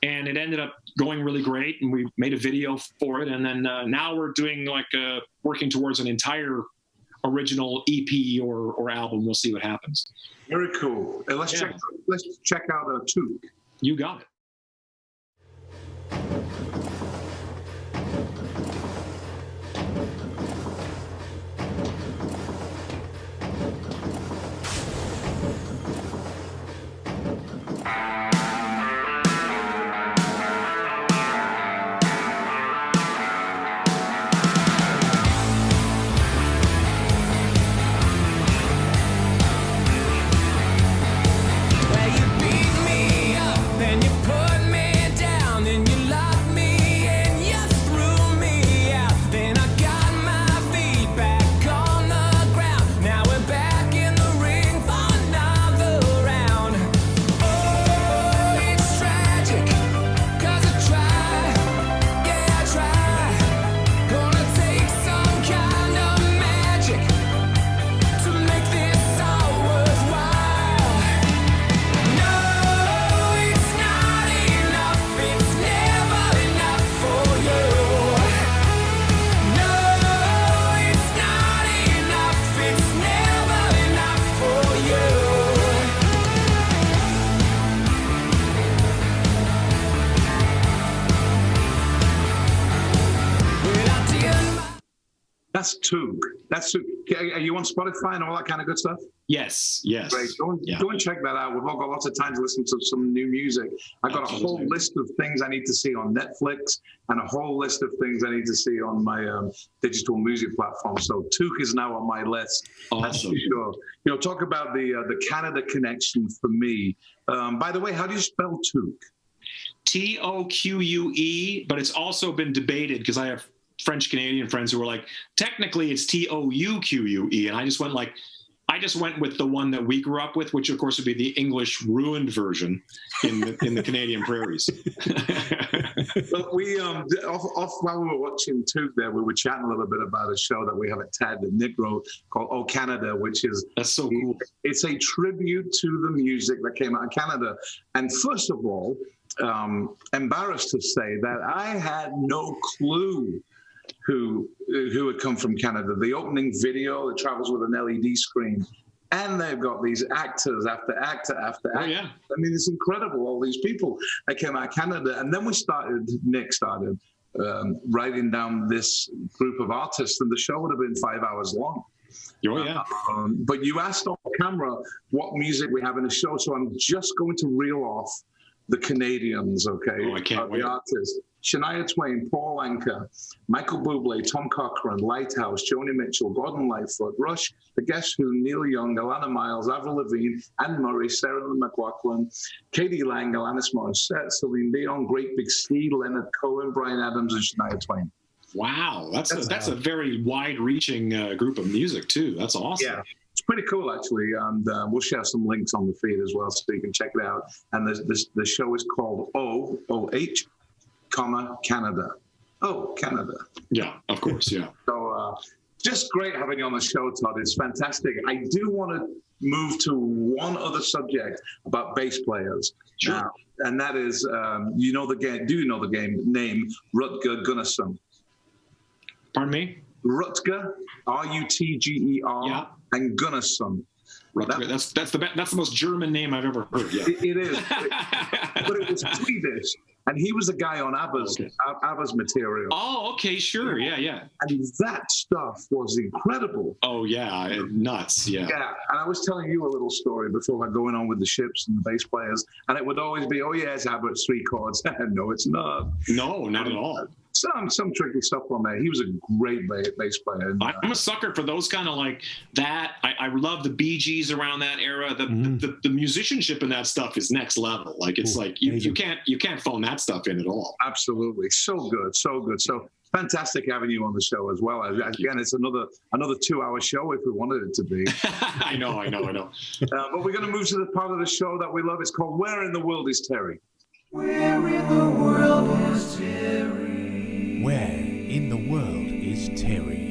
B: And it ended up going really great. And we made a video for it. And then now we're doing working towards an entire original EP or album. We'll see what happens.
A: Very cool. Let's check out Took.
B: You got it.
A: That's Took. Are you on Spotify and all that kind of good stuff?
B: Yes.
A: Great. Go and check that out. We've all got lots of time to listen to some new music. I've got a whole list of things I need to see on Netflix and a whole list of things I need to see on my digital music platform. So Took is now on my list.
B: Awesome.
A: That's for sure. Talk about the Canada connection for me. By the way, how do you spell Took?
B: Toque, but it's also been debated because I have French Canadian friends who were like, technically it's Touque, and I just went with the one that we grew up with, which of course would be the English ruined version in the Canadian prairies.
A: But we off while we were watching Took there, we were chatting a little bit about a show that we have at TED that Nick wrote called Oh Canada, which is
B: that's so cool.
A: It's a tribute to the music that came out of Canada. And first of all, embarrassed to say that I had no clue who had come from Canada. The opening video, it travels with an LED screen, and they've got these actors after actor after actor.
B: Yeah.
A: I mean, it's incredible, all these people that came out of Canada. And then Nick started writing down this group of artists, and the show would have been 5 hours long.
B: Oh, yeah.
A: But you asked off camera what music we have in the show, so I'm just going to reel off the Canadians, okay?
B: Oh, I can't wait.
A: The artists. Shania Twain, Paul Anka, Michael Bublé, Tom Cochrane, Lighthouse, Joni Mitchell, Gordon Lightfoot, Rush, The Guess Who, Neil Young, Alana Miles, Avril Lavigne, Anne Murray, Sarah McLachlan, Katie Lang, Alanis Morissette, Celine Dion, Great Big Sea, Leonard Cohen, Bryan Adams, and Shania Twain.
B: Wow, that's a very wide-reaching group of music too. That's awesome.
A: Yeah. It's pretty cool, actually, and we'll share some links on the feed as well, so you can check it out. And the show is called OH, Canada. Oh, Canada.
B: Yeah, of course, yeah.
A: So just great having you on the show, Todd. It's fantastic. I do want to move to one other subject about bass players.
B: Sure.
A: Now, and that is, you know the game. Do you know the game name Rutger Gunnarsson?
B: Pardon me?
A: Rutger, Rutger,
B: yeah.
A: And Gunnarsson.
B: Rutger. That's the most German name I've ever heard. Yeah.
A: It is, but it was Swedish.
E: And he was a guy on ABBA's material.
B: Oh, okay, sure, yeah.
E: And that stuff was incredible.
B: Oh yeah, nuts, yeah.
E: Yeah, and I was telling you a little story before I going on with the ships and the bass players, and it would always be, oh yeah, it's ABBA's 3 chords. No, it's not.
B: No, not at all.
E: Some tricky stuff on there. He was a great bass player. And,
B: I'm a sucker for those kind of like that. I love the Bee Gees around that era. The musicianship in that stuff is next level. Like it's like you can't phone that stuff in at all.
E: Absolutely, so good. So fantastic having you on the show as well. Again, it's another 2-hour show if we wanted it to be.
B: I know.
E: But we're going to move to the part of the show that we love. It's called "Where in the World is Terry?"
F: Where in the world is Terry?
G: Where in the world is Terry?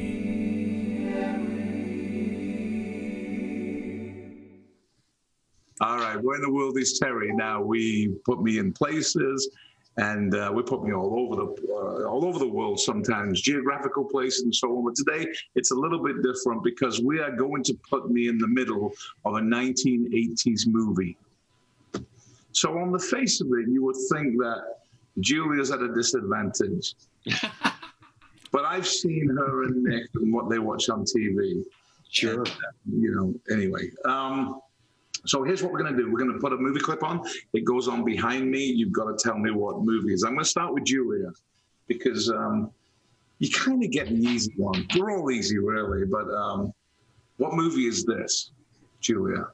E: All right, where in the world is Terry? Now we put me in places, and we put me all over the world. Sometimes geographical places and so on. But today it's a little bit different because we are going to put me in the middle of a 1980s movie. So on the face of it, you would think that Julia's at a disadvantage. But I've seen her and Nick and what they watch on TV.
B: Sure.
E: And, anyway. So here's what we're going to do. We're going to put a movie clip on. It goes on behind me. You've got to tell me what movie it is. I'm going to start with Julia because you kind of get an easy one. They're all easy, really. But what movie is this, Julia?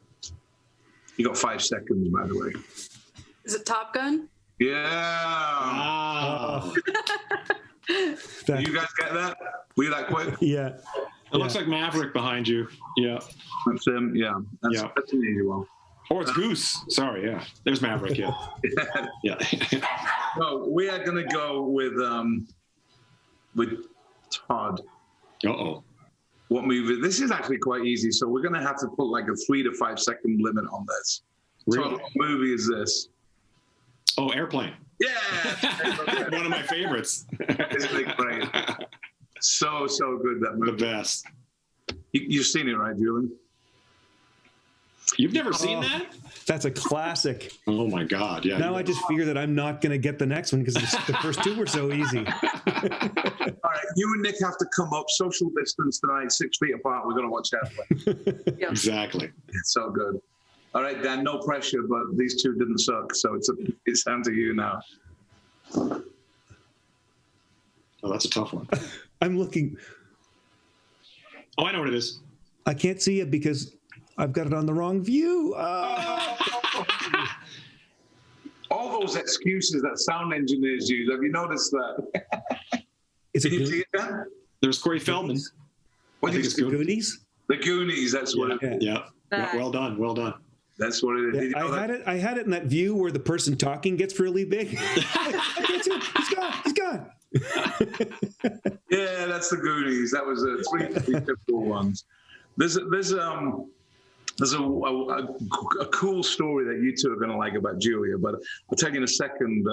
E: You got 5 seconds, by the way.
D: Is it Top Gun?
E: Yeah.
B: Wow.
E: You guys get that? Were you that quick?
C: Yeah.
B: It looks like Maverick behind you. Yeah.
E: That's him. Yeah. That's an easy one.
B: Or it's Goose. Sorry. Yeah. There's Maverick. Yeah. Yeah.
E: So we are going to go with Todd.
B: Uh-oh.
E: What movie? This is actually quite easy. So we're going to have to put like a 3 to 5 second limit on this.
B: Really?
E: Todd, what movie is this?
B: Oh, Airplane.
E: Yeah.
B: One of my favorites.
E: Isn't it great? So good, that movie.
B: The best.
E: You've seen it, right, Julian?
B: You've never seen that?
C: That's a classic.
B: Oh my God! Yeah.
C: Now I just fear that I'm not going to get the next one because the first 2 were so easy.
E: All right, you and Nick have to come up social distance tonight, 6 feet apart. We're going to watch Airplane.
D: Yeah.
B: Exactly.
E: It's so good. All right, Dan, no pressure, but these 2 didn't suck, so it's down to you now.
B: Oh, that's a tough one.
C: I'm looking.
B: Oh, I know what it is.
C: I can't see it because I've got it on the wrong view.
E: All those excuses that sound engineers use, have you noticed that?
C: Is it
E: Did you see it, Dan?
B: There's Corey Feldman.
E: What
B: I think
E: is
B: it's
E: it?
B: good.
C: Goonies?
E: The Goonies, that's what it is.
B: Yeah. Well done. Well done.
E: That's what it is. Did you know that?
C: I had it in that view where the person talking gets really big. I can't see him. He's gone.
E: Yeah, that's the Goonies. That was 3 typical ones. There's a cool story that you 2 are going to like about Julia, but I'll tell you in a second.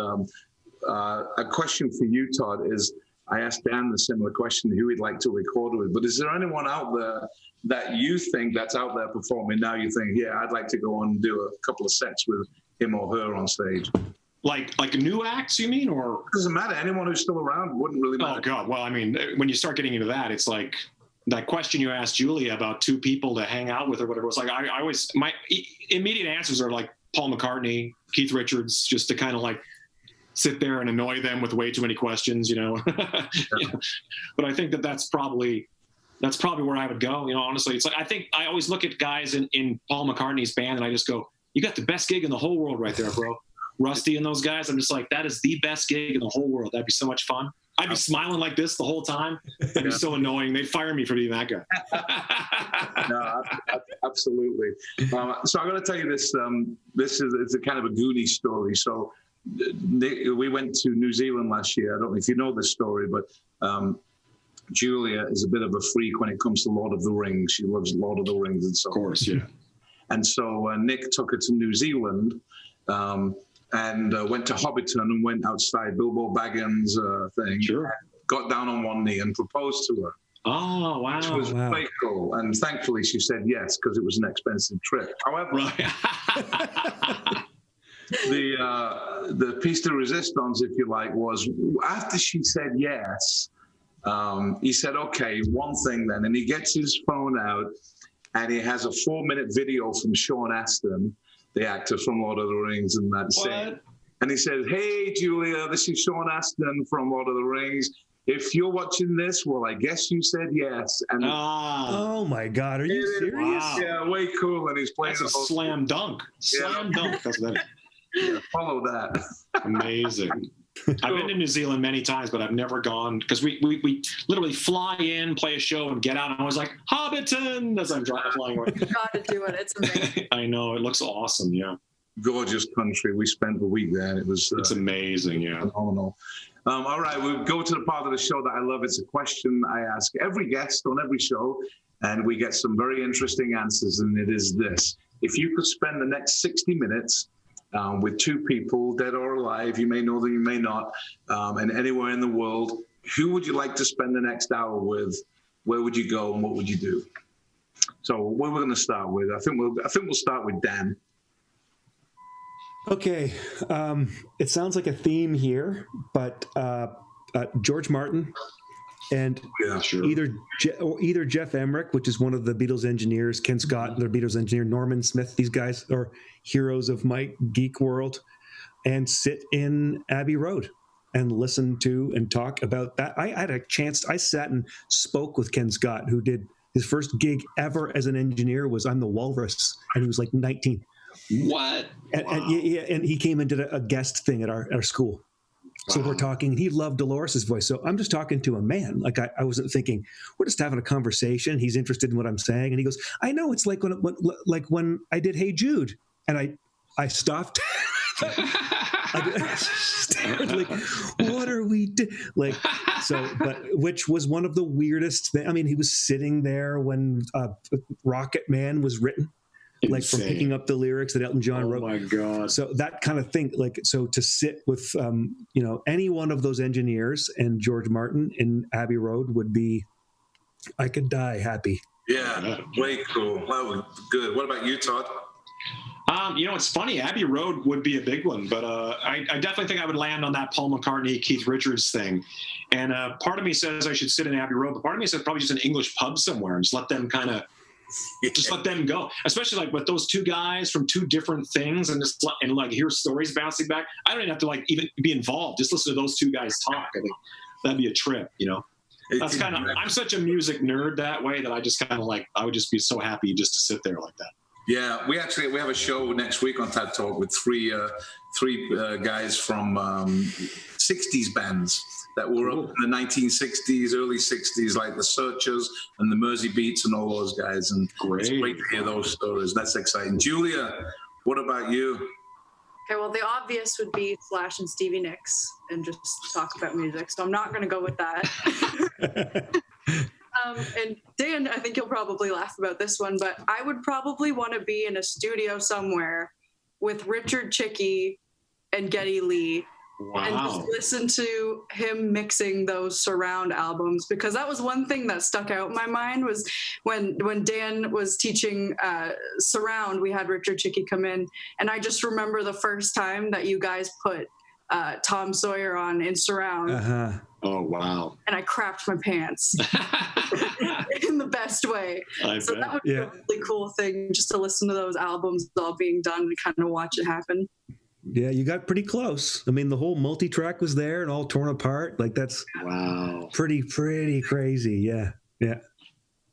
E: A question for you, Todd, is I asked Dan the similar question, who he'd like to record with, but is there anyone out there that you think that's out there performing now you think, yeah, I'd like to go on and do a couple of sets with him or her on stage?
B: Like new acts, you mean, or?
E: It doesn't matter. Anyone who's still around wouldn't really matter.
B: Oh God. Well, I mean, when you start getting into that, it's like that question you asked Julia about 2 people to hang out with or whatever. It's like I always, my immediate answers are like Paul McCartney, Keith Richards, just to kind of like sit there and annoy them with way too many questions, you know. Yeah. But I think that's probably where I would go. You know, honestly, it's like I think I always look at guys in Paul McCartney's band and I just go, "You got the best gig in the whole world right there, bro." Rusty and those guys, I'm just like, that is the best gig in the whole world. That'd be so much fun. I'd be smiling like this the whole time. That'd be so annoying. They'd fire me for being that guy.
E: No, absolutely. So I'm going to tell you this. It's a kind of a Goonie story. So we went to New Zealand last year. I don't know if you know this story, but Julia is a bit of a freak when it comes to Lord of the Rings. She loves Lord of the Rings and so on.
B: Of course, yeah.
E: And so Nick took her to New Zealand. And went to Hobbiton and went outside Bilbo Baggins thing.
B: Sure.
E: Got down on one knee and proposed to her.
B: Oh, wow.
E: Which was quite cool. And thankfully she said yes because it was an expensive trip. However, the piece de resistance, if you like, was after she said yes, he said, okay, one thing then. And he gets his phone out and he has a 4-minute video from Sean Astin, the actor from Lord of the Rings and that scene. And he said, hey, Julia, this is Sean Astin from Lord of the Rings. If you're watching this, well, I guess you said yes. And
C: oh my God, are you serious?
B: Wow.
E: Yeah, way cool. And he's playing
B: That's a slam dunk. Slam dunk. That's what that is.
E: Yeah, follow that.
B: Amazing. I've been to New Zealand many times, but I've never gone because we literally fly in, play a show, and get out. And I was like, Hobbiton, as I'm flying away.
D: You got to do it. It's amazing.
B: I know. It looks awesome. Yeah.
E: Gorgeous country. We spent the week there. It was
B: It's amazing. Yeah.
E: phenomenal. All right, we'll go to the part of the show that I love. It's a question I ask every guest on every show, and we get some very interesting answers, and it is this. If you could spend the next 60 minutes with two people, dead or alive, you may know them, you may not, and anywhere in the world, who would you like to spend the next hour with? Where would you go, and what would you do? So where we're going to start with, I think we'll start with Dan.
C: Okay, it sounds like a theme here, but George Martin and either Jeff Emmerich, which is one of the Beatles engineers, Ken Scott, the Beatles engineer, Norman Smith, these guys are heroes of my geek world, and sit in Abbey Road and listen to and talk about that. I had a chance. I sat and spoke with Ken Scott, who did his first gig ever as an engineer was I'm the Walrus, and he was like 19.
B: What?
C: And he came and did a guest thing at our school. So we're talking, he loved Dolores's voice. So I'm just talking to a man. Like I wasn't thinking, we're just having a conversation. He's interested in what I'm saying. And he goes, I know, it's like when I did Hey Jude. And I stopped. I stared like, what are we doing? Like, so, but which was one of the weirdest things. I mean, he was sitting there when Rocket Man was written. Like from picking up the lyrics that Elton John wrote. Oh my God. So that kind of thing, like, so to sit with, any one of those engineers and George Martin in Abbey Road would be, I could die happy.
E: Yeah, way cool. That was good. What about you, Todd?
B: It's funny. Abbey Road would be a big one, but I definitely think I would land on that Paul McCartney, Keith Richards thing. And part of me says I should sit in Abbey Road, but part of me says probably just an English pub somewhere and just let them kind of, just let them go, especially like with those two guys from two different things and hear stories bouncing back. I don't even have to like even be involved. Just listen to those two guys talk. I think that'd be a trip, That's kind of, I'm such a music nerd that way that I just kind of like, I would just be so happy just to sit there like that.
E: Yeah, we have a show next week on TED Talk with three guys from 60s bands that were up in the 1960s, early 60s, like the Searchers and the Mersey Beats and all those guys. And it's great to hear those stories. That's exciting. Julia, what about you?
D: Okay, well, the obvious would be Slash and Stevie Nicks and just talk about music. So I'm not going to go with that. And Dan, I think you'll probably laugh about this one, but I would probably want to be in a studio somewhere with Richard Chicky and Geddy Lee. Wow. And just listen to him mixing those surround albums, because that was one thing that stuck out in my mind was when Dan was teaching surround, we had Richard Chicky come in, and I just remember the first time that you guys put Tom Sawyer on in surround.
C: Uh-huh.
B: Oh, wow.
D: And I crapped my pants in the best way. So that would be a really cool thing, just to listen to those albums all being done and kind of watch it happen.
C: Yeah, you got pretty close. I mean, the whole multi-track was there and all torn apart. Like, that's pretty crazy. Yeah.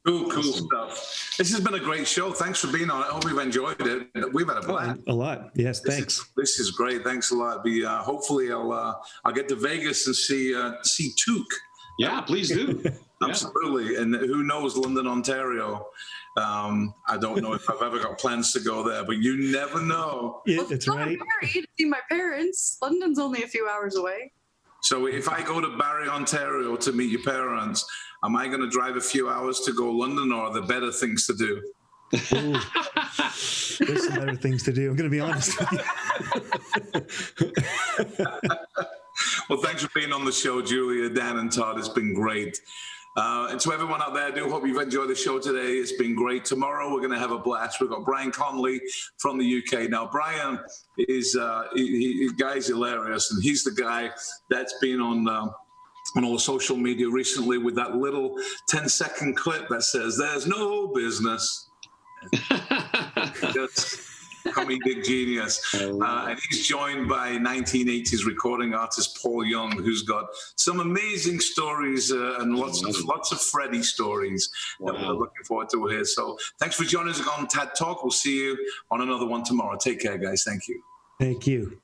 E: Cool stuff. This has been a great show. Thanks for being on it. I hope you've enjoyed it. We've had a blast.
C: A lot. Yes, thanks.
E: This is great. Thanks a lot. Hopefully I'll get to Vegas and see Took.
B: Yeah, please do.
E: Absolutely. And who knows, London, Ontario. I don't know if I've ever got plans to go there, but you never know.
C: Yeah, that's right.
D: I'm married to see my parents. London's only a few hours away.
E: So if I go to Barrie, Ontario to meet your parents, am I going to drive a few hours to go London, or are there better things to do?
C: There's some better things to do. I'm going to be honest with you.
E: Well, thanks for being on the show, Julia, Dan, and Todd. It's been great.
A: And to everyone out there, I do hope you've enjoyed the show today. It's been great. Tomorrow, we're going to have a blast. We've got Brian Conley from the UK. Now, Brian is guy's hilarious, and he's the guy that's been on all the social media recently with that little 10-second clip that says, "There's no business." Just comedic genius. And he's joined by 1980s recording artist Paul Young, who's got some amazing stories and lots of Freddie stories that we're looking forward to here. So thanks for joining us on TAD Talk. We'll see you on another one tomorrow. Take care, guys. Thank you.
C: Thank you.